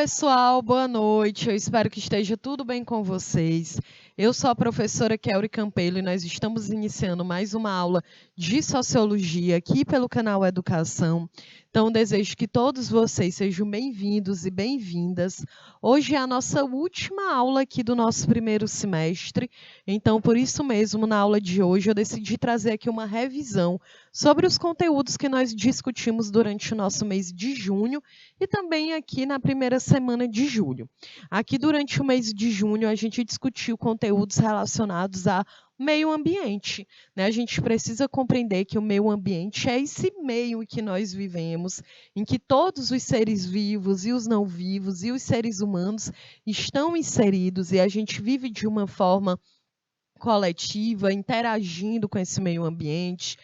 pessoal, boa noite. Eu espero que esteja tudo bem com vocês. Eu sou a professora Kelly Campelo e nós estamos iniciando mais uma aula de Sociologia aqui pelo canal Educação. Então, desejo que todos vocês sejam bem-vindos e bem-vindas. Hoje é a nossa última aula aqui do nosso primeiro semestre. Então, por isso mesmo, na aula de hoje, eu decidi trazer aqui uma revisão sobre os conteúdos que nós discutimos durante o nosso mês de junho e também aqui na primeira semana de julho. Aqui durante o mês de junho a gente discutiu conteúdos relacionados a meio ambiente, né? A gente precisa compreender que o meio ambiente é esse meio em que nós vivemos, em que todos os seres vivos e os não vivos e os seres humanos estão inseridos e a gente vive de uma forma coletiva, interagindo com esse meio ambiente.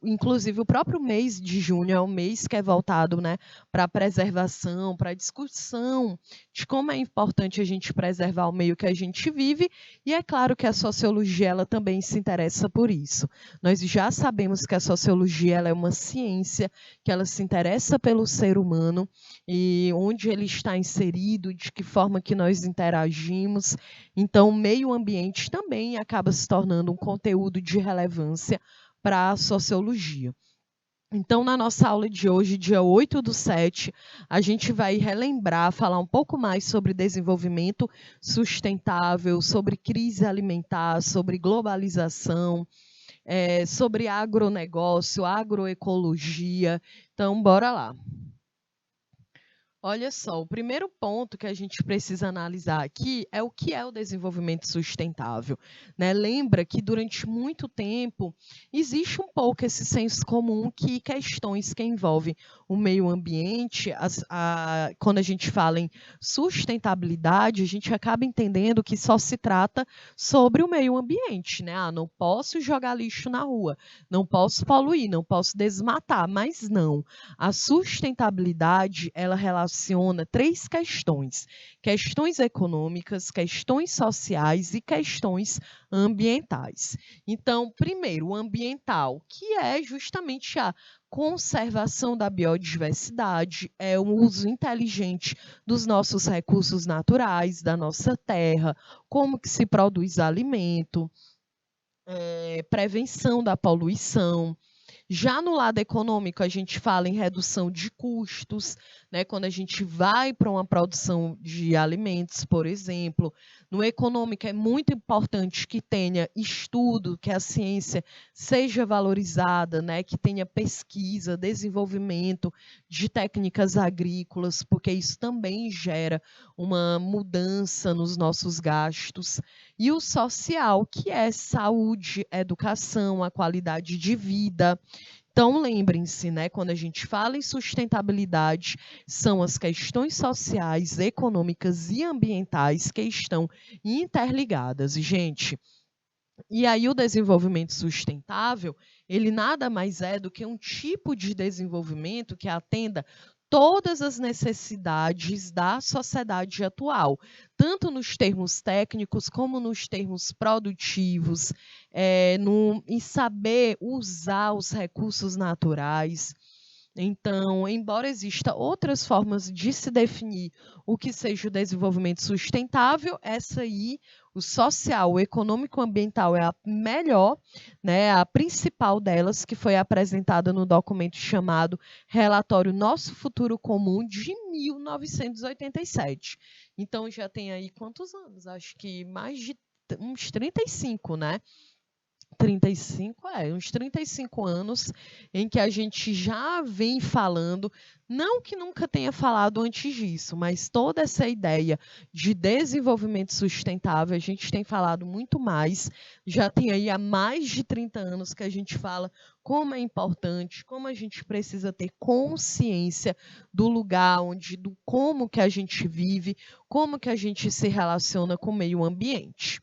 Inclusive, o próprio mês de junho é um mês que é voltado, né, para a preservação, para a discussão de como é importante a gente preservar o meio que a gente vive, e é claro que a sociologia ela também se interessa por isso. Nós já sabemos que a sociologia ela é uma ciência, que ela se interessa pelo ser humano, e onde ele está inserido, de que forma que nós interagimos. Então, o meio ambiente também acaba se tornando um conteúdo de relevância para a sociologia. Então, na nossa aula de hoje, dia 8/7, a gente vai relembrar, falar um pouco mais sobre desenvolvimento sustentável, sobre crise alimentar, sobre globalização, sobre agronegócio, agroecologia. Então, bora lá. Olha só, o primeiro ponto que a gente precisa analisar aqui é o que é o desenvolvimento sustentável, né? Lembra que durante muito tempo existe um pouco esse senso comum que questões que envolvem o meio ambiente, quando a gente fala em sustentabilidade, a gente acaba entendendo que só se trata sobre o meio ambiente, né? Não posso jogar lixo na rua, não posso poluir, não posso desmatar, mas não. A sustentabilidade, ela relaciona três questões: questões econômicas, questões sociais e questões ambientais. Então, primeiro, o ambiental, que é justamente a conservação da biodiversidade, é o uso inteligente dos nossos recursos naturais, da nossa terra, como que se produz alimento, prevenção da poluição. Já no lado econômico, a gente fala em redução de custos, né? Quando a gente vai para uma produção de alimentos, por exemplo. No econômico, é muito importante que tenha estudo, que a ciência seja valorizada, né? Que tenha pesquisa, desenvolvimento de técnicas agrícolas, porque isso também gera uma mudança nos nossos gastos. E o social, que é saúde, educação, a qualidade de vida. Então, lembrem-se, né, quando a gente fala em sustentabilidade, são as questões sociais, econômicas e ambientais que estão interligadas. Gente, e aí o desenvolvimento sustentável, ele nada mais é do que um tipo de desenvolvimento que atenda todas as necessidades da sociedade atual, tanto nos termos técnicos como nos termos produtivos, em saber usar os recursos naturais. Então, embora exista outras formas de se definir o que seja o desenvolvimento sustentável, essa aí, o social, o econômico ambiental é a melhor, né, a principal delas, que foi apresentada no documento chamado Relatório Nosso Futuro Comum, de 1987. Então, já tem aí quantos anos? Acho que mais de uns 35, né? 35, uns 35 anos em que a gente já vem falando, não que nunca tenha falado antes disso, mas toda essa ideia de desenvolvimento sustentável, a gente tem falado muito mais, já tem aí há mais de 30 anos que a gente fala como é importante, como a gente precisa ter consciência do lugar do como que a gente vive, como que a gente se relaciona com o meio ambiente.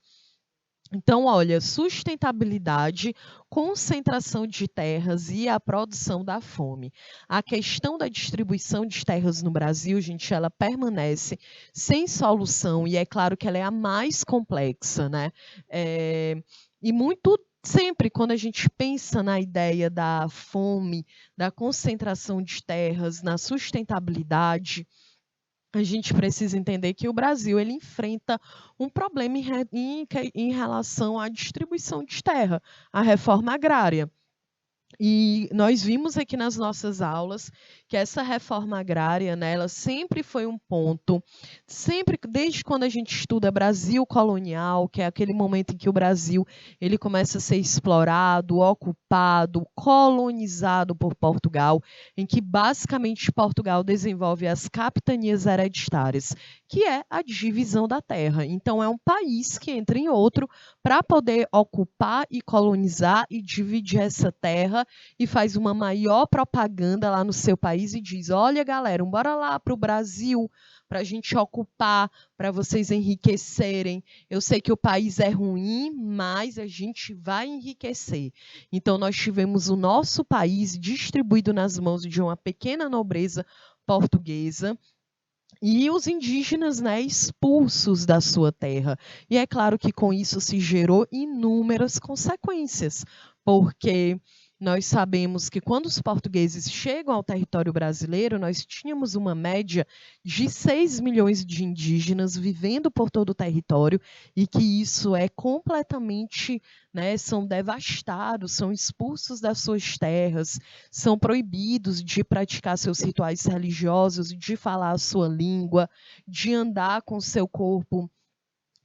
Então, olha, sustentabilidade, concentração de terras e a produção da fome. A questão da distribuição de terras no Brasil, gente, ela permanece sem solução e é claro que ela é a mais complexa, né? E muito sempre quando a gente pensa na ideia da fome, da concentração de terras, na sustentabilidade, a gente precisa entender que o Brasil ele enfrenta um problema em relação à distribuição de terra, à reforma agrária. E nós vimos aqui nas nossas aulas que essa reforma agrária, né, ela sempre foi um ponto, sempre desde quando a gente estuda Brasil colonial, que é aquele momento em que o Brasil ele começa a ser explorado, ocupado, colonizado por Portugal, em que basicamente Portugal desenvolve as capitanias hereditárias, que é a divisão da terra. Então é um país que entra em outro para poder ocupar e colonizar e dividir essa terra e faz uma maior propaganda lá no seu país e diz: olha, galera, bora lá para o Brasil para a gente ocupar, para vocês enriquecerem. Eu sei que o país é ruim, mas a gente vai enriquecer. Então, nós tivemos o nosso país distribuído nas mãos de uma pequena nobreza portuguesa e os indígenas, né, expulsos da sua terra. E é claro que com isso se gerou inúmeras consequências, porque nós sabemos que quando os portugueses chegam ao território brasileiro, nós tínhamos uma média de 6 milhões de indígenas vivendo por todo o território e que isso é completamente, né, são devastados, são expulsos das suas terras, são proibidos de praticar seus rituais religiosos, de falar a sua língua, de andar com seu corpo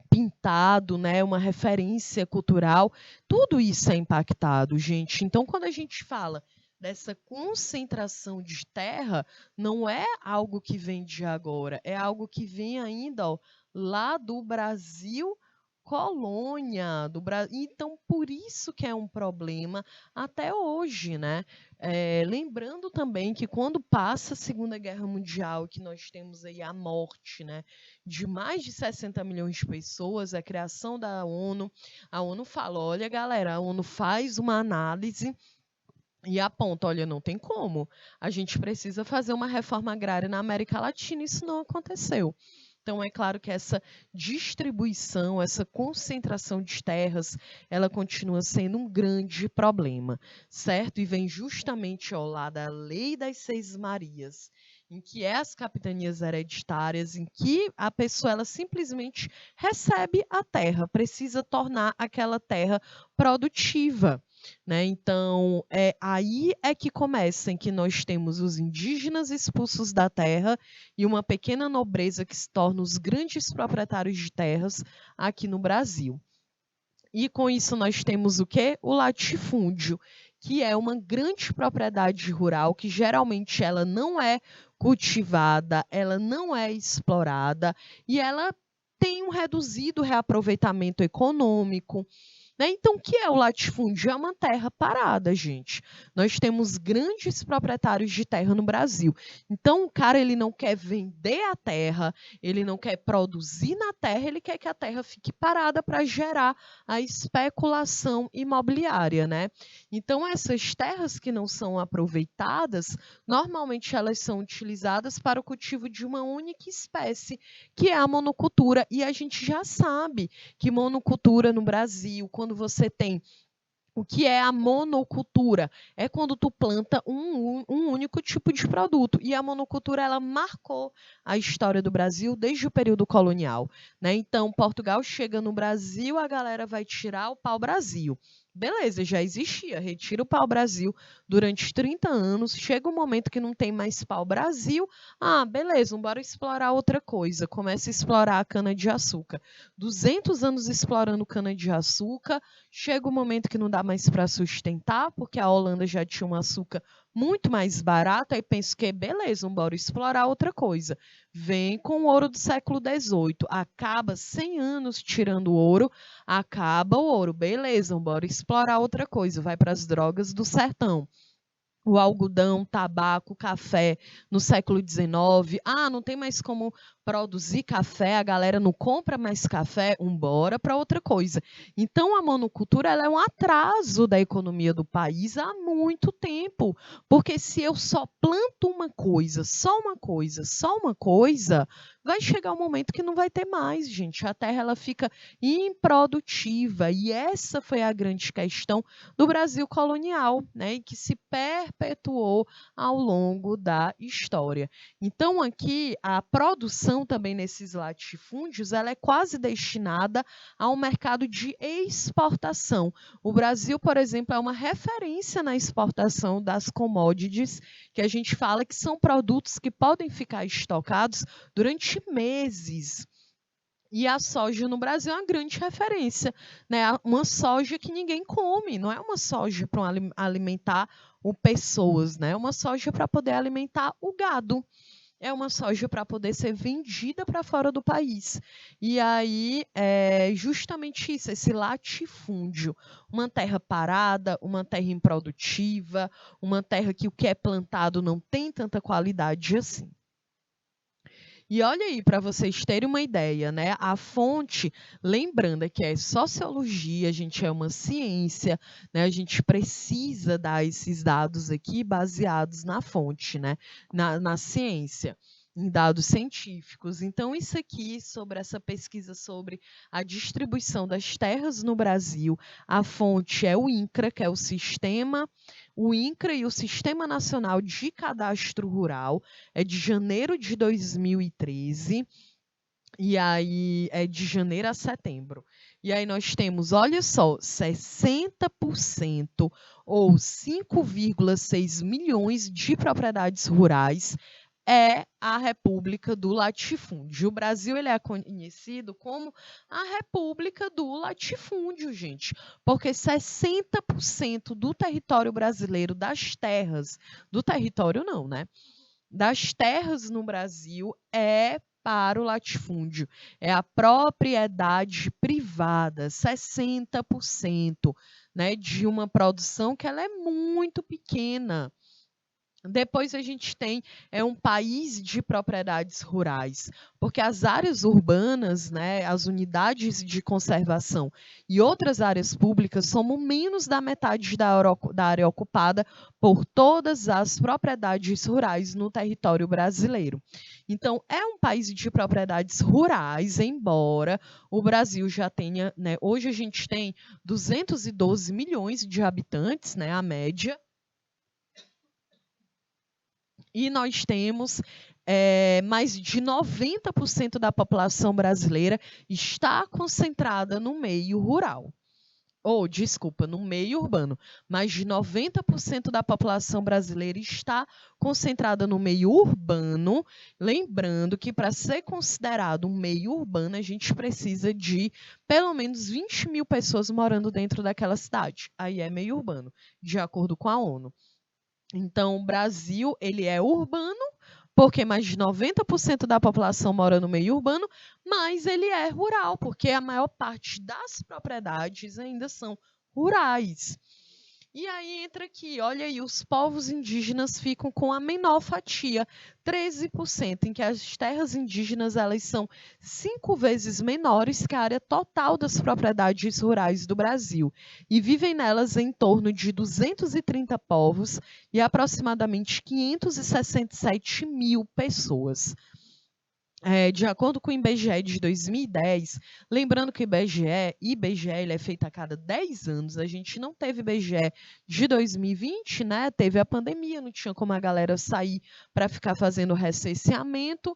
pintado, né, uma referência cultural, tudo isso é impactado, gente. Então, quando a gente fala dessa concentração de terra, não é algo que vem de agora, é algo que vem ainda, ó, lá do Brasil colônia do Brasil. Então, por isso que é um problema até hoje, né? Lembrando também que quando passa a Segunda Guerra Mundial, que nós temos aí a morte, né, de mais de 60 milhões de pessoas, a criação da ONU, a ONU fala, olha, galera, a ONU faz uma análise e aponta, olha, não tem como. A gente precisa fazer uma reforma agrária na América Latina, isso não aconteceu. Então, é claro que essa distribuição, essa concentração de terras, ela continua sendo um grande problema, certo? E vem justamente ao lado da Lei das Seis Marias, em que é as capitanias hereditárias, em que a pessoa ela simplesmente recebe a terra, precisa tornar aquela terra produtiva. Né? Então, aí é que começa, em que nós temos os indígenas expulsos da terra e uma pequena nobreza que se torna os grandes proprietários de terras aqui no Brasil. E com isso nós temos o quê? O latifúndio, que é uma grande propriedade rural que geralmente ela não é cultivada, ela não é explorada e ela tem um reduzido reaproveitamento econômico. Né? Então, o que é o latifúndio? É uma terra parada, gente. Nós temos grandes proprietários de terra no Brasil. Então, o cara ele não quer vender a terra, ele não quer produzir na terra, ele quer que a terra fique parada para gerar a especulação imobiliária, né? Então, essas terras que não são aproveitadas, normalmente elas são utilizadas para o cultivo de uma única espécie, que é a monocultura. E a gente já sabe que monocultura no Brasil, quando você tem o que é a monocultura? É quando tu planta um único tipo de produto. E a monocultura ela marcou a história do Brasil desde o período colonial. Né? Então, Portugal chega no Brasil, a galera vai tirar o pau-brasil. Beleza, já existia, retira o pau-brasil durante 30 anos, chega um momento que não tem mais pau-brasil, beleza, bora explorar outra coisa, começa a explorar a cana-de-açúcar. 200 anos explorando cana-de-açúcar, chega um momento que não dá mais para sustentar, porque a Holanda já tinha um açúcar muito mais barato, aí penso que beleza, bora explorar outra coisa. Vem com o ouro do século XVIII, acaba 100 anos tirando o ouro, acaba o ouro, beleza, bora explorar outra coisa, vai para as drogas do sertão. O algodão, tabaco, café no século XIX. Não tem mais como produzir café, a galera não compra mais café, embora para outra coisa. Então, a monocultura ela é um atraso da economia do país há muito tempo, porque se eu só planto uma coisa, só uma coisa, só uma coisa, vai chegar um momento que não vai ter mais, gente. A terra ela fica improdutiva e essa foi a grande questão do Brasil colonial, né, e que se perpetuou ao longo da história. Então, aqui, a produção também nesses latifúndios, ela é quase destinada ao mercado de exportação. O Brasil, por exemplo, é uma referência na exportação das commodities, que a gente fala que são produtos que podem ficar estocados durante meses. E a soja no Brasil é uma grande referência, né? Uma soja que ninguém come, não é uma soja para alimentar pessoas, né? É uma soja para poder alimentar o gado. É uma soja para poder ser vendida para fora do país. E aí, é justamente isso, esse latifúndio. Uma terra parada, uma terra improdutiva, uma terra que o que é plantado não tem tanta qualidade assim. E olha aí, para vocês terem uma ideia, né? A fonte, lembrando que é sociologia, a gente é uma ciência, né? A gente precisa dar esses dados aqui baseados na fonte, né? Na ciência, em dados científicos. Então, isso aqui, sobre essa pesquisa sobre a distribuição das terras no Brasil, a fonte é o INCRA, que é o INCRA e o Sistema Nacional de Cadastro Rural, é de janeiro de 2013, e aí é de janeiro a setembro. E aí nós temos, olha só, 60% ou 5,6 milhões de propriedades rurais é a República do Latifúndio. O Brasil ele é conhecido como a República do Latifúndio, gente, porque 60% do território brasileiro, das terras, do território não, né? Das terras no Brasil é para o latifúndio, é a propriedade privada, 60%, né, de uma produção que ela é muito pequena. Depois a gente tem um país de propriedades rurais, porque as áreas urbanas, né, as unidades de conservação e outras áreas públicas somam menos da metade da área ocupada por todas as propriedades rurais no território brasileiro. Então, é um país de propriedades rurais, embora o Brasil já tenha, né, hoje a gente tem 212 milhões de habitantes, né, a média. E nós temos mais de 90% da população brasileira está concentrada no meio rural. Desculpa, no meio urbano. Mais de 90% da população brasileira está concentrada no meio urbano. Lembrando que para ser considerado um meio urbano, a gente precisa de pelo menos 20 mil pessoas morando dentro daquela cidade. Aí é meio urbano, de acordo com a ONU. Então, o Brasil ele é urbano, porque mais de 90% da população mora no meio urbano, mas ele é rural, porque a maior parte das propriedades ainda são rurais. E aí entra aqui, olha aí, os povos indígenas ficam com a menor fatia, 13%, em que as terras indígenas elas são 5 vezes menores que a área total das propriedades rurais do Brasil, e vivem nelas em torno de 230 povos e aproximadamente 567 mil pessoas. De acordo com o IBGE de 2010, lembrando que o IBGE ele é feito a cada 10 anos, a gente não teve IBGE de 2020, né? Teve a pandemia, não tinha como a galera sair para ficar fazendo recenseamento.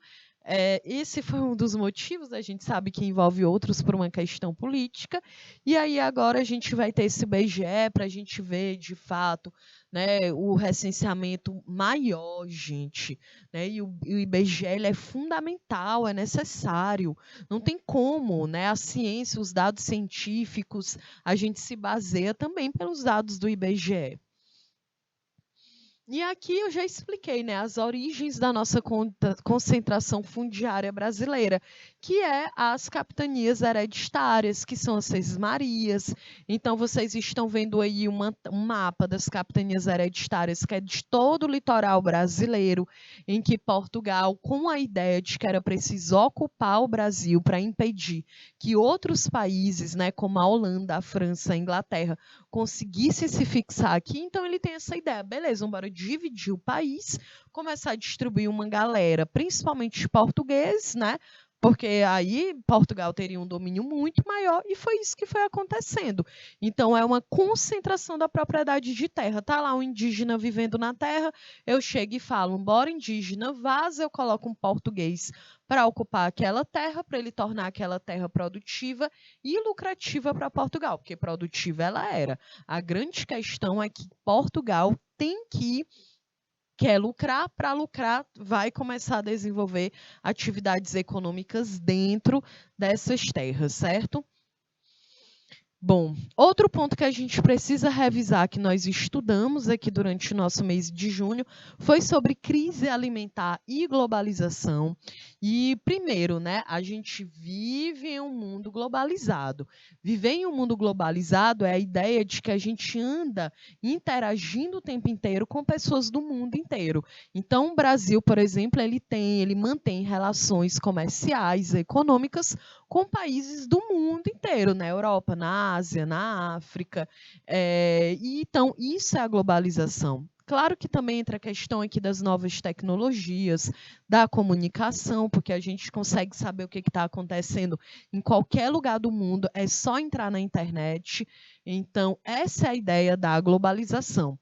Esse foi um dos motivos, a gente sabe que envolve outros por uma questão política, e aí agora a gente vai ter esse IBGE para a gente ver, de fato, né, o recenseamento maior, gente, né, e o IBGE ele é fundamental, é necessário, não tem como, né, a ciência, os dados científicos, a gente se baseia também pelos dados do IBGE. E aqui eu já expliquei, né, as origens da nossa concentração fundiária brasileira, que é as capitanias hereditárias, que são as Seis Marias. Então, vocês estão vendo aí um mapa das capitanias hereditárias, que é de todo o litoral brasileiro, em que Portugal, com a ideia de que era preciso ocupar o Brasil para impedir que outros países, né, como a Holanda, a França, a Inglaterra, conseguissem se fixar aqui, então ele tem essa ideia, beleza, vamos dividir o país, começar a distribuir uma galera, principalmente portugueses, né? Porque aí Portugal teria um domínio muito maior e foi isso que foi acontecendo. Então é uma concentração da propriedade de terra. Tá lá um indígena vivendo na terra, eu chego e falo, bora indígena, vaza, eu coloco um português para ocupar aquela terra, para ele tornar aquela terra produtiva e lucrativa para Portugal, porque produtiva ela era. A grande questão é que Portugal quer lucrar, para lucrar vai começar a desenvolver atividades econômicas dentro dessas terras, certo? Bom, outro ponto que a gente precisa revisar, que nós estudamos aqui durante o nosso mês de junho, foi sobre crise alimentar e globalização. E, primeiro, né, a gente vive em um mundo globalizado. Viver em um mundo globalizado é a ideia de que a gente anda interagindo o tempo inteiro com pessoas do mundo inteiro. Então, o Brasil, por exemplo, ele mantém relações comerciais, econômicas com países do mundo inteiro, na Europa, na Ásia, na África. Então, isso é a globalização. Claro que também entra a questão aqui das novas tecnologias, da comunicação, porque a gente consegue saber o que está acontecendo em qualquer lugar do mundo, é só entrar na internet. Então, essa é a ideia da globalização.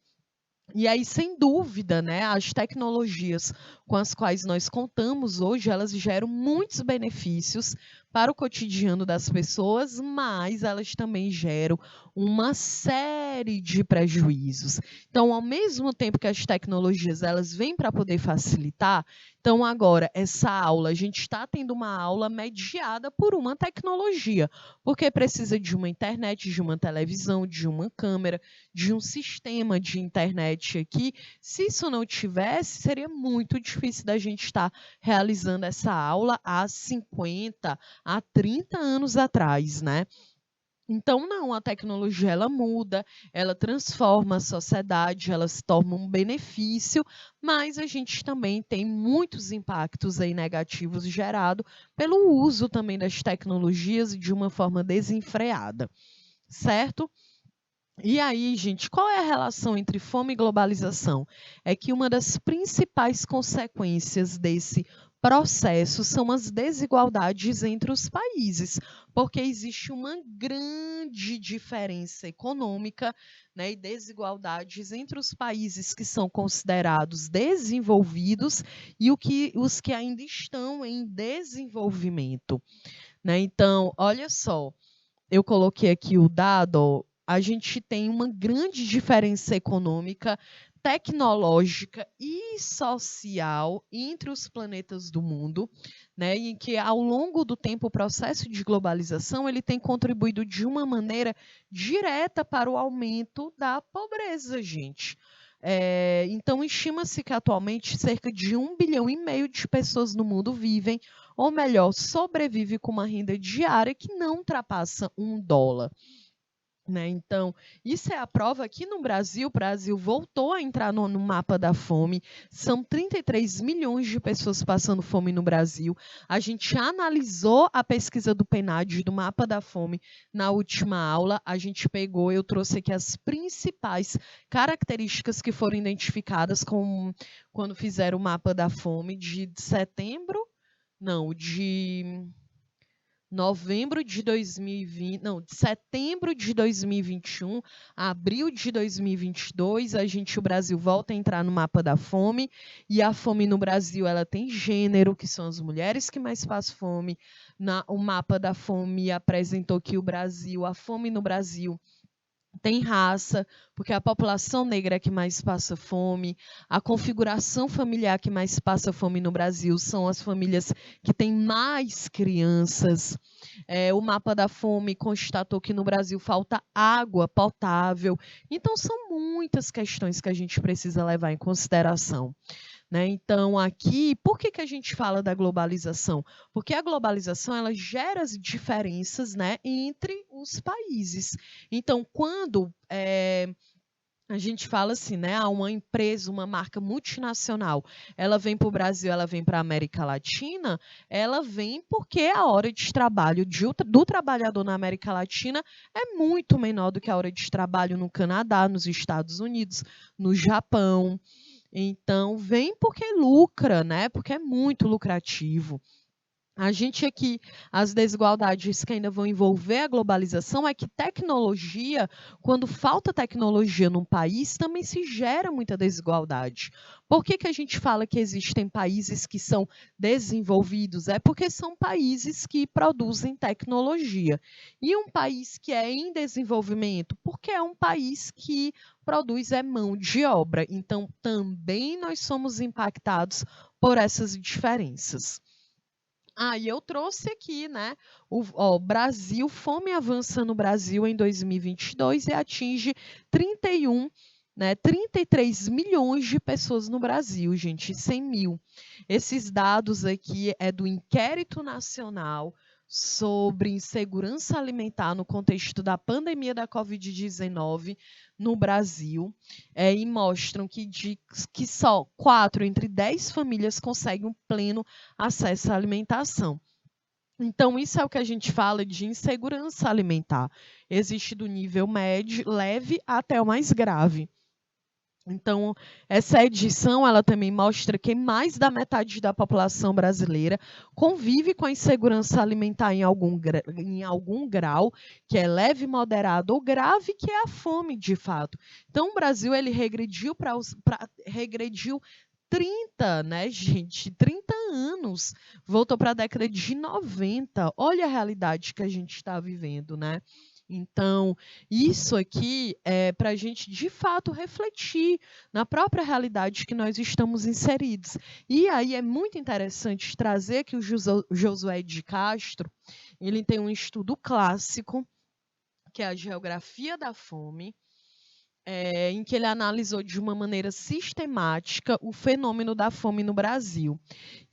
E aí, sem dúvida, né, as tecnologias com as quais nós contamos hoje, elas geram muitos benefícios para o cotidiano das pessoas, mas elas também geram uma série de prejuízos. Então, ao mesmo tempo que as tecnologias elas vêm para poder facilitar, então agora essa aula, a gente está tendo uma aula mediada por uma tecnologia, porque precisa de uma internet, de uma televisão, de uma câmera, de um sistema de internet aqui. Se isso não tivesse, seria muito difícil da gente estar realizando essa aula há 50, há 30 anos atrás, né? Então, não, a tecnologia ela muda, ela transforma a sociedade, ela se torna um benefício, mas a gente também tem muitos impactos aí negativos gerados pelo uso também das tecnologias de uma forma desenfreada, certo? E aí, gente, qual é a relação entre fome e globalização? É que uma das principais consequências desse processo são as desigualdades entre os países, porque existe uma grande diferença econômica, né, e desigualdades entre os países que são considerados desenvolvidos e os que ainda estão em desenvolvimento, né? Então, olha só, eu coloquei aqui o dado, a gente tem uma grande diferença econômica, tecnológica e social entre os planetas do mundo, né, em que ao longo do tempo o processo de globalização ele tem contribuído de uma maneira direta para o aumento da pobreza, gente. Então, estima-se que atualmente cerca de 1,5 bilhão de pessoas no mundo vivem, ou melhor, sobrevive com uma renda diária que não ultrapassa $1. Né? Então, isso é a prova que no Brasil, o Brasil voltou a entrar no mapa da fome. São 33 milhões de pessoas passando fome no Brasil. A gente analisou a pesquisa do PNAD, do mapa da fome, na última aula. A gente pegou, eu trouxe aqui as principais características que foram identificadas quando fizeram o mapa da fome de setembro, não, de novembro de 2020, não, de setembro de 2021, abril de 2022, o Brasil volta a entrar no mapa da fome, e a fome no Brasil, ela tem gênero, que são as mulheres que mais passam fome. O mapa da fome apresentou que a fome no Brasil tem raça, porque a população negra é que mais passa fome. A configuração familiar que mais passa fome no Brasil são as famílias que têm mais crianças. O mapa da fome constatou que no Brasil falta água potável. Então, são muitas questões que a gente precisa levar em consideração. Né? Então, aqui, por que a gente fala da globalização? Porque a globalização ela gera as diferenças, né, entre os países. Então, quando a gente fala assim, né? Uma empresa, uma marca multinacional, ela vem para o Brasil, ela vem para a América Latina, ela vem porque a hora de trabalho do trabalhador na América Latina é muito menor do que a hora de trabalho no Canadá, nos Estados Unidos, no Japão. Então, vem porque lucra, né? Porque é muito lucrativo. A gente aqui, as desigualdades que ainda vão envolver a globalização é que tecnologia, quando falta tecnologia num país, também se gera muita desigualdade. Por que a gente fala que existem países que são desenvolvidos? É porque são países que produzem tecnologia. E um país que é em desenvolvimento? Porque é um país que produz mão de obra. Então, também nós somos impactados por essas diferenças. E eu trouxe aqui, né? Brasil, fome avança no Brasil em 2022 e atinge 33 milhões de pessoas no Brasil, gente, 100 mil. Esses dados aqui é do Inquérito Nacional sobre Insegurança Alimentar no contexto da pandemia da Covid-19 no Brasil, e mostram que só 4 entre 10 famílias conseguem um pleno acesso à alimentação. Então, isso é o que a gente fala de insegurança alimentar. Existe do nível médio, leve, até o mais grave. Então, essa edição ela também mostra que mais da metade da população brasileira convive com a insegurança alimentar em algum grau, que é leve, moderado ou grave, que é a fome, de fato. Então, o Brasil ele regrediu 30, né, gente? 30 anos. Voltou para a década de 90. Olha a realidade que a gente está vivendo, né? Então, isso aqui é para a gente, de fato, refletir na própria realidade que nós estamos inseridos. E aí é muito interessante trazer que o Josué de Castro, ele tem um estudo clássico, que é a Geografia da Fome, em que ele analisou de uma maneira sistemática o fenômeno da fome no Brasil.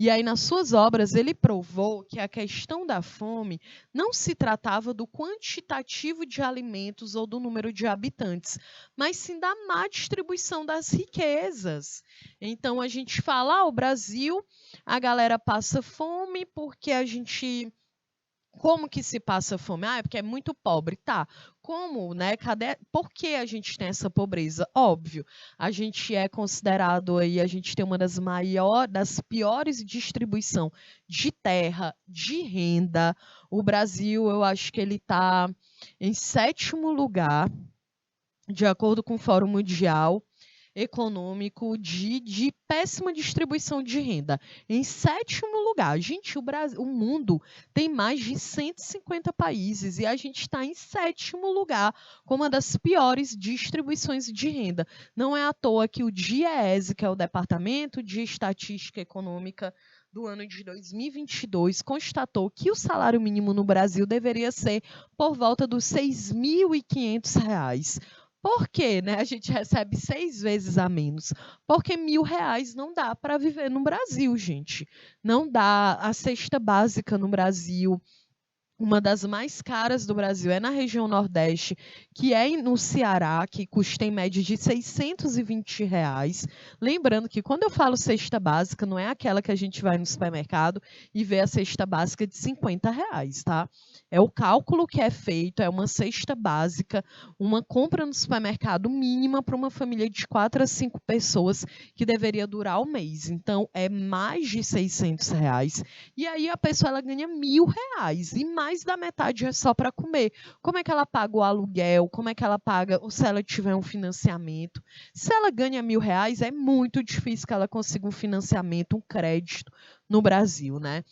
E aí, nas suas obras, ele provou que a questão da fome não se tratava do quantitativo de alimentos ou do número de habitantes, mas sim da má distribuição das riquezas. Então, a gente fala, o Brasil, a galera passa fome porque a gente... Como que se passa fome? É porque é muito pobre. Tá. Como, né? Por que a gente tem essa pobreza? Óbvio, a gente é considerado aí, a gente tem uma das piores distribuição de terra, de renda. O Brasil, eu acho que ele está em 7º lugar, de acordo com o Fórum Mundial Econômico, de péssima distribuição de renda. Em 7º lugar, gente, o mundo tem mais de 150 países e a gente está em 7º lugar com uma das piores distribuições de renda. Não é à toa que o DIEESE, que é o Departamento de Estatística Econômica do ano de 2022, constatou que o salário mínimo no Brasil deveria ser por volta dos R$ 6.500. Por quê, né? A gente recebe 6 vezes a menos. Porque R$ 1.000 não dá para viver no Brasil, gente. Não dá. A cesta básica no Brasil, uma das mais caras do Brasil, é na região Nordeste, que é no Ceará, que custa em média de R$ 620. Lembrando que quando eu falo cesta básica, não é aquela que a gente vai no supermercado e vê a cesta básica de R$ 50, tá? É o cálculo que é feito, é uma cesta básica, uma compra no supermercado mínima para uma família de 4 a 5 pessoas que deveria durar o mês. Então, é mais de R$ 600. E aí a pessoa ela ganha R$ 1.000 e mais da metade é só para comer. Como é que ela paga o aluguel? Como é que ela paga, ou se ela tiver um financiamento? Se ela ganha R$ 1.000, é muito difícil que ela consiga um financiamento, um crédito no Brasil, né?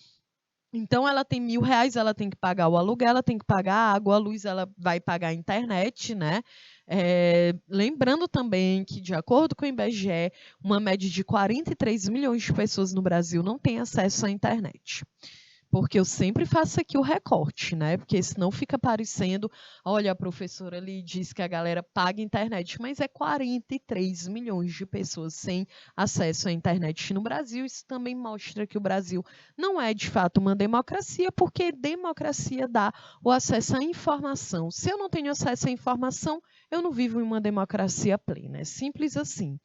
Então, ela tem R$ 1.000, ela tem que pagar o aluguel, ela tem que pagar a água, a luz, ela vai pagar a internet, né? Lembrando também que, de acordo com o IBGE, uma média de 43 milhões de pessoas no Brasil não tem acesso à internet. porque eu sempre faço aqui o recorte, né? Porque senão fica parecendo, olha, a professora ali diz que a galera paga internet, mas é 43 milhões de pessoas sem acesso à internet no Brasil. Isso também mostra que o Brasil não é de fato uma democracia, porque democracia dá o acesso à informação. Se eu não tenho acesso à informação, eu não vivo em uma democracia plena. É simples assim.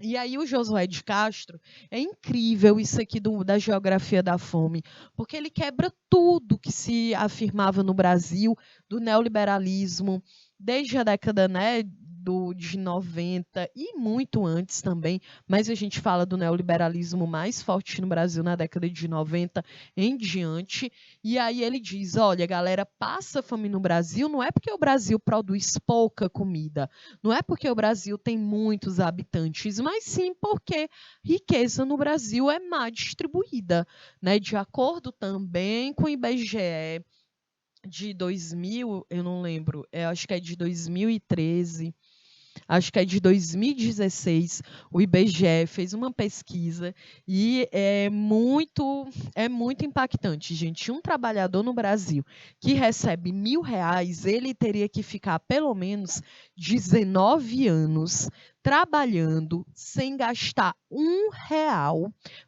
E aí o Josué de Castro, é incrível isso aqui da geografia da fome, porque ele quebra tudo que se afirmava no Brasil, do neoliberalismo, desde a década, né, de 90 e muito antes também, mas a gente fala do neoliberalismo mais forte no Brasil na década de 90 em diante, e aí ele diz, olha, galera, passa fome no Brasil, não é porque o Brasil produz pouca comida, não é porque o Brasil tem muitos habitantes, mas sim porque riqueza no Brasil é má distribuída, né? De acordo também com o IBGE de 2000, eu não lembro, acho que é de 2013, acho que é de 2016, o IBGE fez uma pesquisa e é muito impactante, gente. Um trabalhador no Brasil que recebe R$ 1.000, ele teria que ficar pelo menos 19 anos trabalhando sem gastar R$ 1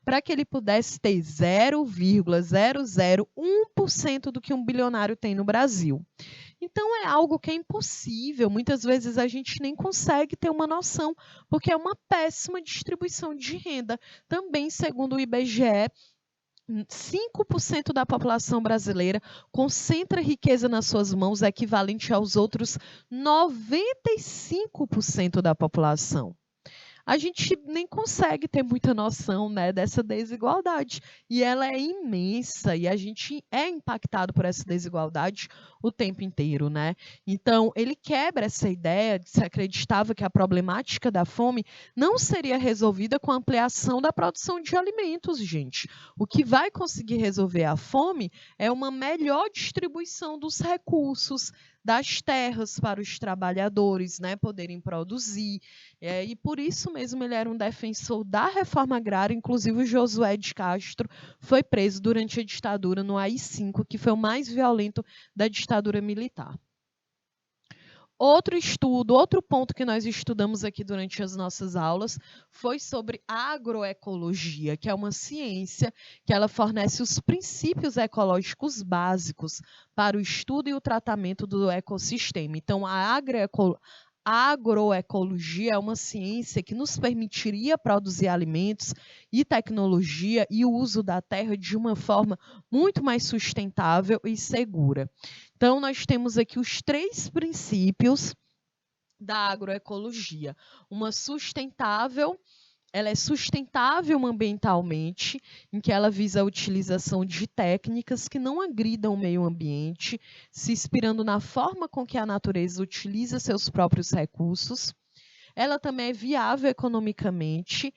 para que ele pudesse ter 0,001% do que um bilionário tem no Brasil. Então é algo que é impossível, muitas vezes a gente nem consegue ter uma noção, porque é uma péssima distribuição de renda. Também, segundo o IBGE, 5% da população brasileira concentra riqueza nas suas mãos, equivalente aos outros 95% da população. A gente nem consegue ter muita noção, né, dessa desigualdade. E ela é imensa e a gente é impactado por essa desigualdade o tempo inteiro, né? Então, ele quebra essa ideia de se acreditava que a problemática da fome não seria resolvida com a ampliação da produção de alimentos, gente. O que vai conseguir resolver a fome é uma melhor distribuição dos recursos, das terras para os trabalhadores, né, poderem produzir. E por isso mesmo ele era um defensor da reforma agrária, inclusive o Josué de Castro foi preso durante a ditadura no AI-5, que foi o mais violento da ditadura militar. Outro estudo, outro ponto que nós estudamos aqui durante as nossas aulas foi sobre agroecologia, que é uma ciência que ela fornece os princípios ecológicos básicos para o estudo e o tratamento do ecossistema. Então, a agroecologia é uma ciência que nos permitiria produzir alimentos e tecnologia e o uso da terra de uma forma muito mais sustentável e segura. Então, nós temos aqui os 3 princípios da agroecologia. Ela é sustentável ambientalmente, em que ela visa a utilização de técnicas que não agridam o meio ambiente, se inspirando na forma com que a natureza utiliza seus próprios recursos. Ela também é viável economicamente,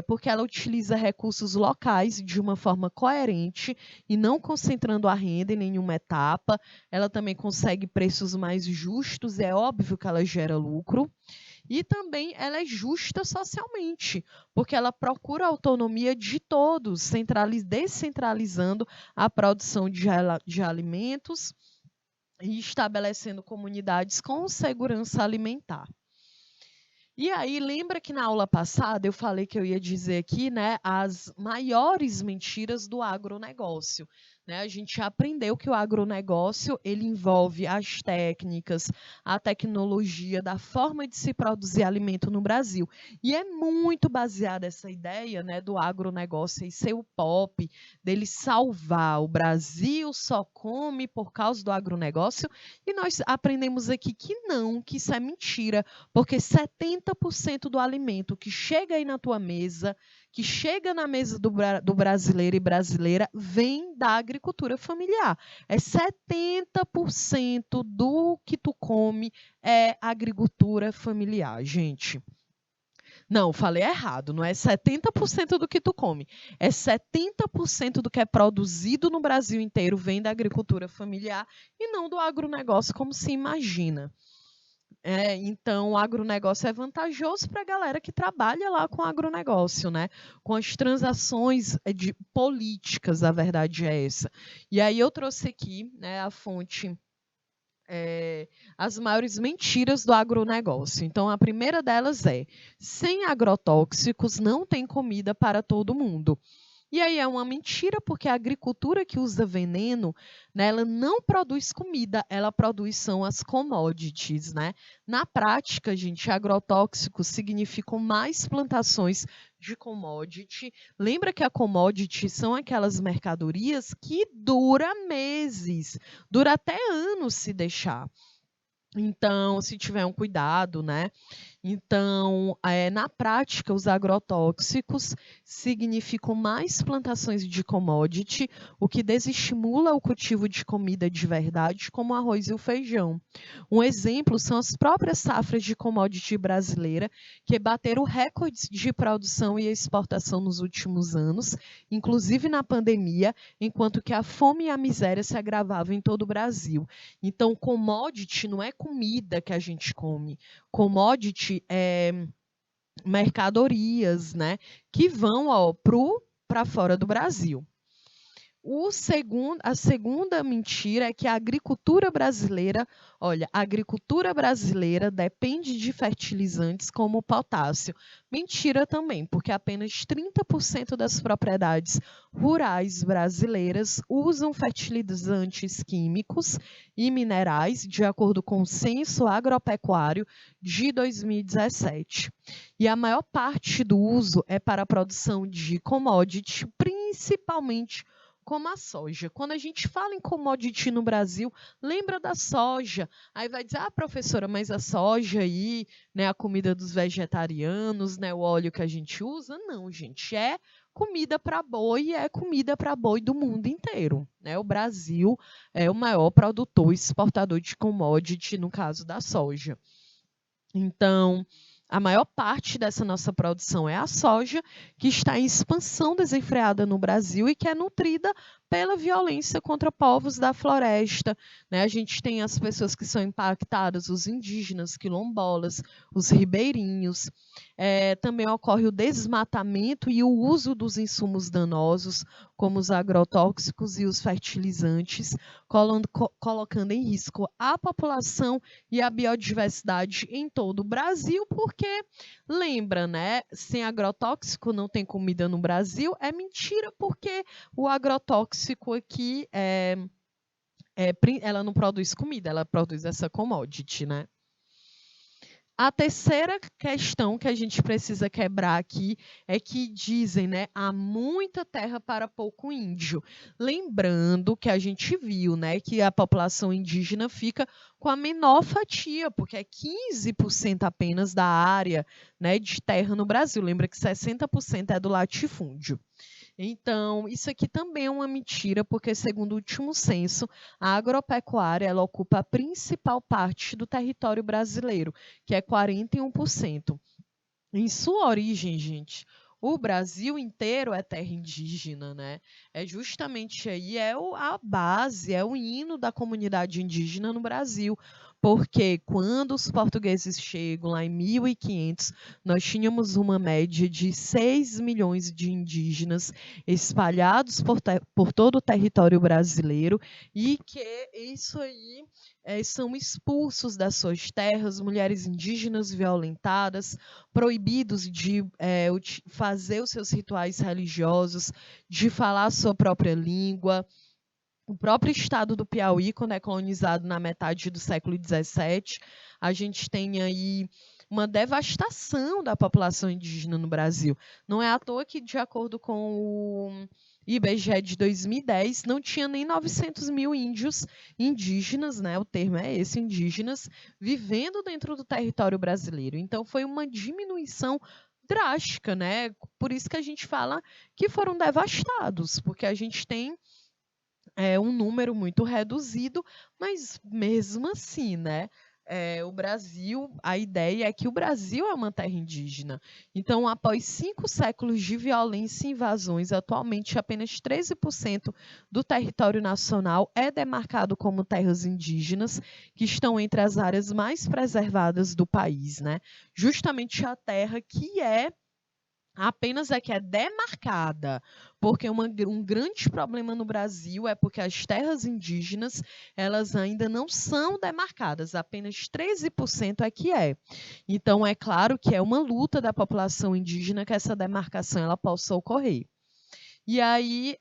porque ela utiliza recursos locais de uma forma coerente e não concentrando a renda em nenhuma etapa. Ela também consegue preços mais justos, é óbvio que ela gera lucro. E também ela é justa socialmente, porque ela procura a autonomia de todos, descentralizando a produção de alimentos e estabelecendo comunidades com segurança alimentar. E aí, lembra que na aula passada eu falei que eu ia dizer aqui, né, as maiores mentiras do agronegócio, né? A gente aprendeu que o agronegócio, ele envolve as técnicas, a tecnologia, da forma de se produzir alimento no Brasil. E é muito baseada essa ideia, né, do agronegócio e ser o pop, dele salvar o Brasil só come por causa do agronegócio. E nós aprendemos aqui que não, que isso é mentira, porque 70% do alimento que chega aí na tua mesa, que chega na mesa do brasileiro e brasileira, vem da agricultura familiar. É 70% do que tu come é agricultura familiar, gente. Não, falei errado, não é 70% do que tu come, é 70% do que é produzido no Brasil inteiro vem da agricultura familiar e não do agronegócio, como se imagina. Então o agronegócio é vantajoso para a galera que trabalha lá com agronegócio, né, com as transações, de políticas, a verdade é essa. E aí eu trouxe aqui, né, a fonte, as maiores mentiras do agronegócio. Então a primeira delas é: sem agrotóxicos não tem comida para todo mundo. E aí é uma mentira, porque a agricultura que usa veneno, né, ela não produz comida, ela produz são as commodities, né? Na prática, gente, agrotóxicos significam mais plantações de commodity. Lembra que a commodity são aquelas mercadorias que dura meses, dura até anos se deixar. Então, se tiver um cuidado, né? Então, na prática, os agrotóxicos significam mais plantações de commodity, o que desestimula o cultivo de comida de verdade, como o arroz e o feijão. Um exemplo são as próprias safras de commodity brasileira, que bateram recordes de produção e exportação nos últimos anos, inclusive na pandemia, enquanto que a fome e a miséria se agravavam em todo o Brasil. Então, commodity não é comida que a gente come. Commodity é mercadorias, né, que vão para fora do Brasil. A segunda mentira é que a agricultura brasileira, olha, a agricultura brasileira depende de fertilizantes como o potássio. Mentira também, porque apenas 30% das propriedades rurais brasileiras usam fertilizantes químicos e minerais, de acordo com o Censo Agropecuário de 2017. E a maior parte do uso é para a produção de commodity, principalmente como a soja. Quando a gente fala em commodity no Brasil, lembra da soja. Aí vai dizer, professora, mas a soja aí, né, a comida dos vegetarianos, né, o óleo que a gente usa? Não, gente, é comida para boi e é comida para boi do mundo inteiro, né? O Brasil é o maior produtor e exportador de commodity, no caso da soja. Então, a maior parte dessa nossa produção é a soja, que está em expansão desenfreada no Brasil e que é nutrida pela violência contra povos da floresta, né? A gente tem as pessoas que são impactadas, os indígenas, quilombolas, os ribeirinhos. Também ocorre o desmatamento e o uso dos insumos danosos, como os agrotóxicos e os fertilizantes, colocando em risco a população e a biodiversidade em todo o Brasil, porque lembra, né? Sem agrotóxico não tem comida no Brasil. É mentira, porque o agrotóxico aqui ela não produz comida, ela produz essa commodity, né? A terceira questão que a gente precisa quebrar aqui é que dizem, né, há muita terra para pouco índio. Lembrando que a gente viu, né, que a população indígena fica com a menor fatia, porque é 15% apenas da área, né, de terra no Brasil. Lembra que 60% é do latifúndio. Então, isso aqui também é uma mentira, porque, segundo o último censo, a agropecuária ela ocupa a principal parte do território brasileiro, que é 41%. Em sua origem, gente, o Brasil inteiro é terra indígena, né? É justamente aí, a base, é o hino da comunidade indígena no Brasil. Porque quando os portugueses chegam lá em 1500, nós tínhamos uma média de 6 milhões de indígenas espalhados por todo o território brasileiro e que isso aí são expulsos das suas terras, mulheres indígenas violentadas, proibidos de fazer os seus rituais religiosos, de falar a sua própria língua. O próprio estado do Piauí, quando é colonizado na metade do século XVII, a gente tem aí uma devastação da população indígena no Brasil. Não é à toa que, de acordo com o IBGE de 2010, não tinha nem 900 mil índios indígenas, né? O termo é esse, indígenas, vivendo dentro do território brasileiro. Então, foi uma diminuição drástica, né? Por isso que a gente fala que foram devastados, porque a gente tem um número muito reduzido, mas mesmo assim, né? o Brasil, a ideia é que o Brasil é uma terra indígena. Então, após 5 séculos de violência e invasões, atualmente apenas 13% do território nacional é demarcado como terras indígenas, que estão entre as áreas mais preservadas do país, né? Justamente a terra que apenas é que é demarcada, porque um grande problema no Brasil é porque as terras indígenas, elas ainda não são demarcadas, apenas 13% é que é. Então, é claro que é uma luta da população indígena que essa demarcação ela possa ocorrer. E aí,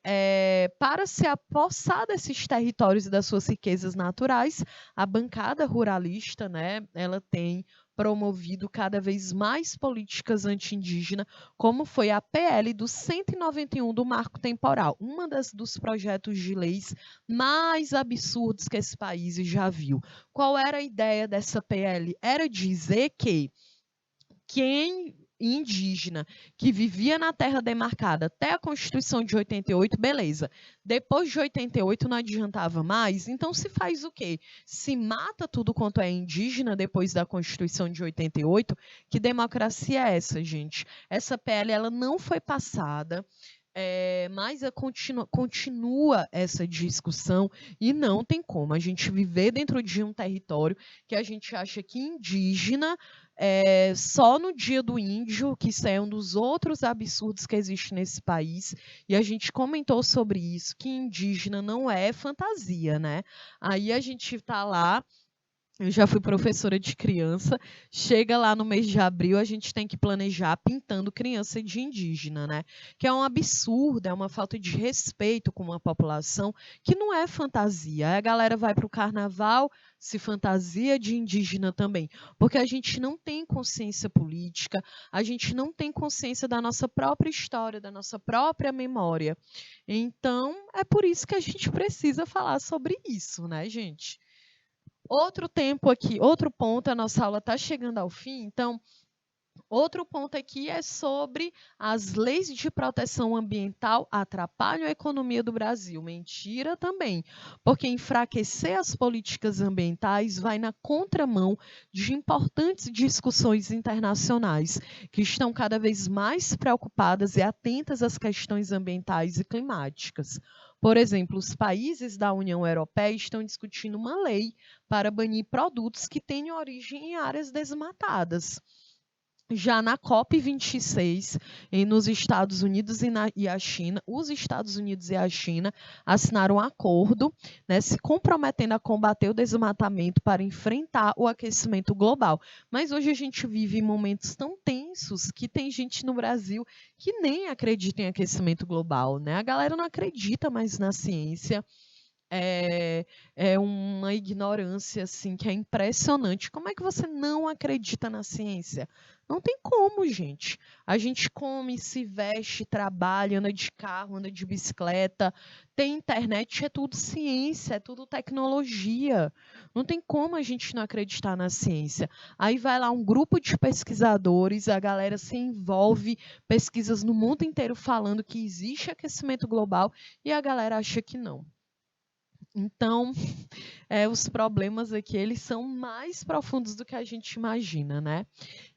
para se apossar desses territórios e das suas riquezas naturais, a bancada ruralista, né, ela tem promovido cada vez mais políticas anti-indígenas, como foi a PL do 191 do Marco Temporal, dos projetos de leis mais absurdos que esse país já viu. Qual era a ideia dessa PL? Era dizer que quem indígena que vivia na terra demarcada até a Constituição de 88, beleza. Depois de 88 não adiantava mais, então se faz o quê? Se mata tudo quanto é indígena depois da Constituição de 88? Que democracia é essa, gente? Essa PL ela não foi passada. Mas continua essa discussão e não tem como a gente viver dentro de um território que a gente acha que indígena só no dia do índio, que isso é um dos outros absurdos que existe nesse país, e a gente comentou sobre isso, que indígena não é fantasia, né? Aí a gente está lá. Eu já fui professora de criança. Chega lá no mês de abril, a gente tem que planejar pintando criança de indígena, né? Que é um absurdo, é uma falta de respeito com uma população que não é fantasia. Aí a galera vai para o carnaval, se fantasia de indígena também, porque a gente não tem consciência política, a gente não tem consciência da nossa própria história, da nossa própria memória. Então, é por isso que a gente precisa falar sobre isso, né, gente? Outro ponto, a nossa aula está chegando ao fim, então, outro ponto aqui é sobre as leis de proteção ambiental atrapalham a economia do Brasil. Mentira também, porque enfraquecer as políticas ambientais vai na contramão de importantes discussões internacionais, que estão cada vez mais preocupadas e atentas às questões ambientais e climáticas. Por exemplo, os países da União Europeia estão discutindo uma lei para banir produtos que tenham origem em áreas desmatadas. Já na COP26, nos Estados Unidos e a China, os Estados Unidos e a China assinaram um acordo, né, se comprometendo a combater o desmatamento para enfrentar o aquecimento global. Mas hoje a gente vive momentos tão tensos que tem gente no Brasil que nem acredita em aquecimento global, né? A galera não acredita mais na ciência. É uma ignorância assim que é impressionante. Como é que você não acredita na ciência? Não tem como, gente. A gente come, se veste, trabalha, anda de carro, anda de bicicleta, tem internet, é tudo ciência, é tudo tecnologia. Não tem como a gente não acreditar na ciência. Aí vai lá um grupo de pesquisadores, a galera se envolve, pesquisas no mundo inteiro falando que existe aquecimento global e a galera acha que não. Então, os problemas aqui, eles são mais profundos do que a gente imagina, né?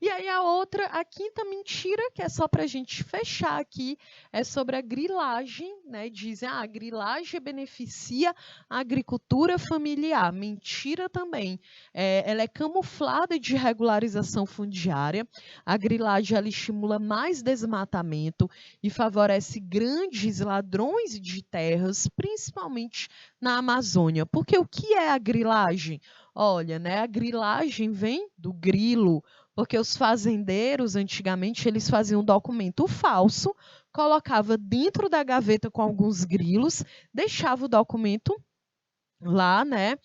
E aí a quinta mentira, que é só para a gente fechar aqui, é sobre a grilagem, né? Dizem, a grilagem beneficia a agricultura familiar. Mentira também. Ela é camuflada de regularização fundiária. A grilagem, ela estimula mais desmatamento e favorece grandes ladrões de terras, principalmente na Amazônia. Porque o que é a grilagem? Olha, né, a grilagem vem do grilo, porque os fazendeiros, antigamente, eles faziam um documento falso, colocava dentro da gaveta com alguns grilos, deixava o documento lá, né,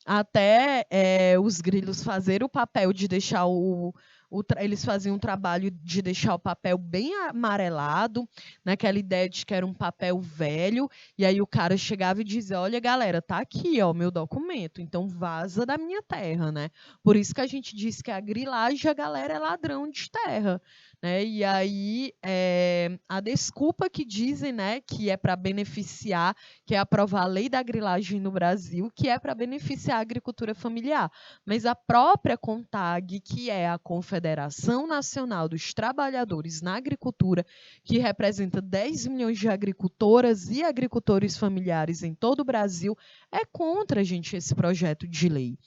até os grilos fazerem o papel de deixar eles faziam um trabalho de deixar o papel bem amarelado, naquela ideia de que era um papel velho, e aí o cara chegava e dizia: olha, galera, tá aqui, ó, meu documento, então vaza da minha terra, né? Por isso que a gente diz que a grilagem, a galera é ladrão de terra, né? E aí a desculpa que dizem, né, que é para beneficiar, que é aprovar a lei da grilagem no Brasil, que é para beneficiar a agricultura familiar. Mas a própria CONTAG, que é a Confederação Nacional dos Trabalhadores na Agricultura, que representa 10 milhões de agricultoras e agricultores familiares em todo o Brasil, é contra, gente, esse projeto de lei.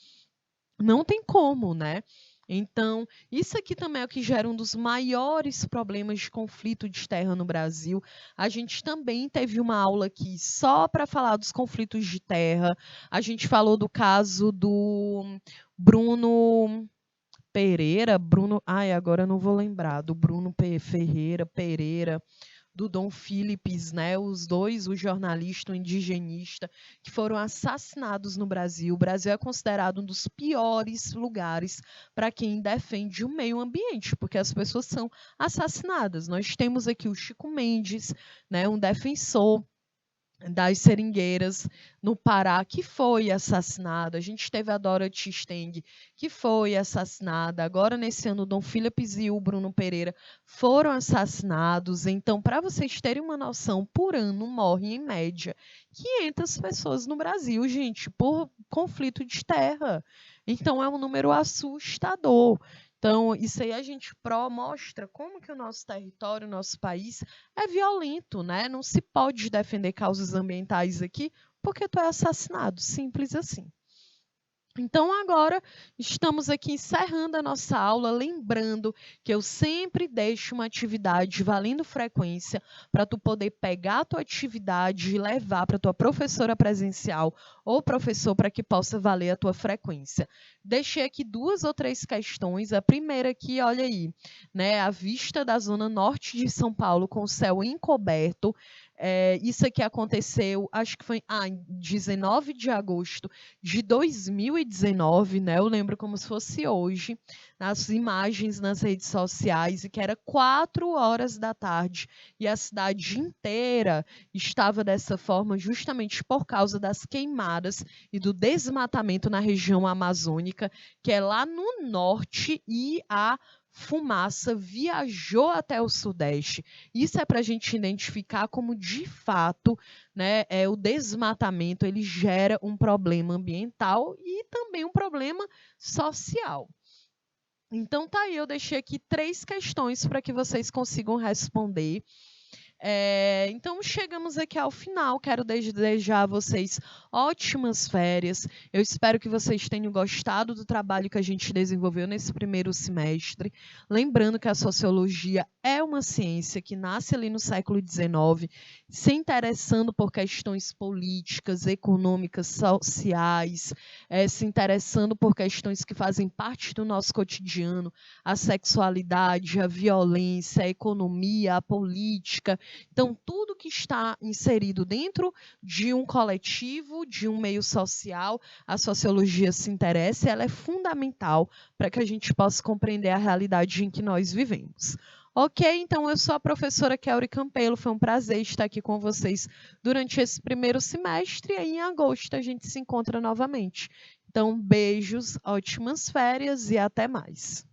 Não tem como, né? Então, isso aqui também é o que gera um dos maiores problemas de conflito de terra no Brasil. A gente também teve uma aula aqui só para falar dos conflitos de terra. A gente falou do caso do Bruno Pereira, agora eu não vou lembrar, do Bruno Ferreira, Pereira, do Dom Philips, né? Os dois, o jornalista, o indigenista, que foram assassinados no Brasil. O Brasil é considerado um dos piores lugares para quem defende o meio ambiente, porque as pessoas são assassinadas. Nós temos aqui o Chico Mendes, né? Um defensor das seringueiras no Pará, que foi assassinado. A gente teve a Dorothy Steng, que foi assassinada. Agora, nesse ano, o Dom Philips e o Bruno Pereira foram assassinados. Então, para vocês terem uma noção, por ano morrem, em média, 500 pessoas no Brasil, gente, por conflito de terra. Então, é um número assustador. Então, isso aí a gente mostra como que o nosso território, o nosso país é violento, né? Não se pode defender causas ambientais aqui porque tu é assassinado, simples assim. Então, agora estamos aqui encerrando a nossa aula, lembrando que eu sempre deixo uma atividade valendo frequência para tu poder pegar a tua atividade e levar para a tua professora presencial ou professor para que possa valer a tua frequência. Deixei aqui 2 ou 3 questões. A primeira aqui, olha aí, né, a vista da zona norte de São Paulo com o céu encoberto. Isso aqui aconteceu, acho que foi em 19 de agosto de 2019, né? Eu lembro como se fosse hoje, nas imagens nas redes sociais, e que era 4 horas da tarde, e a cidade inteira estava dessa forma justamente por causa das queimadas e do desmatamento na região amazônica, que é lá no norte, e a fumaça viajou até o Sudeste. Isso é para a gente identificar como, de fato, né, o desmatamento ele gera um problema ambiental e também um problema social. Então, tá aí, eu deixei aqui 3 questões para que vocês consigam responder. Então, chegamos aqui ao final. Quero desejar a vocês ótimas férias. Eu espero que vocês tenham gostado do trabalho que a gente desenvolveu nesse primeiro semestre. Lembrando que a sociologia é uma ciência que nasce ali no século XIX, se interessando por questões políticas, econômicas, sociais, se interessando por questões que fazem parte do nosso cotidiano, a sexualidade, a violência, a economia, a política. Então, tudo que está inserido dentro de um coletivo, de um meio social, a sociologia se interessa, ela é fundamental para que a gente possa compreender a realidade em que nós vivemos. Ok, então eu sou a professora Kelly Campelo, foi um prazer estar aqui com vocês durante esse primeiro semestre, e aí em agosto a gente se encontra novamente. Então, beijos, ótimas férias e até mais.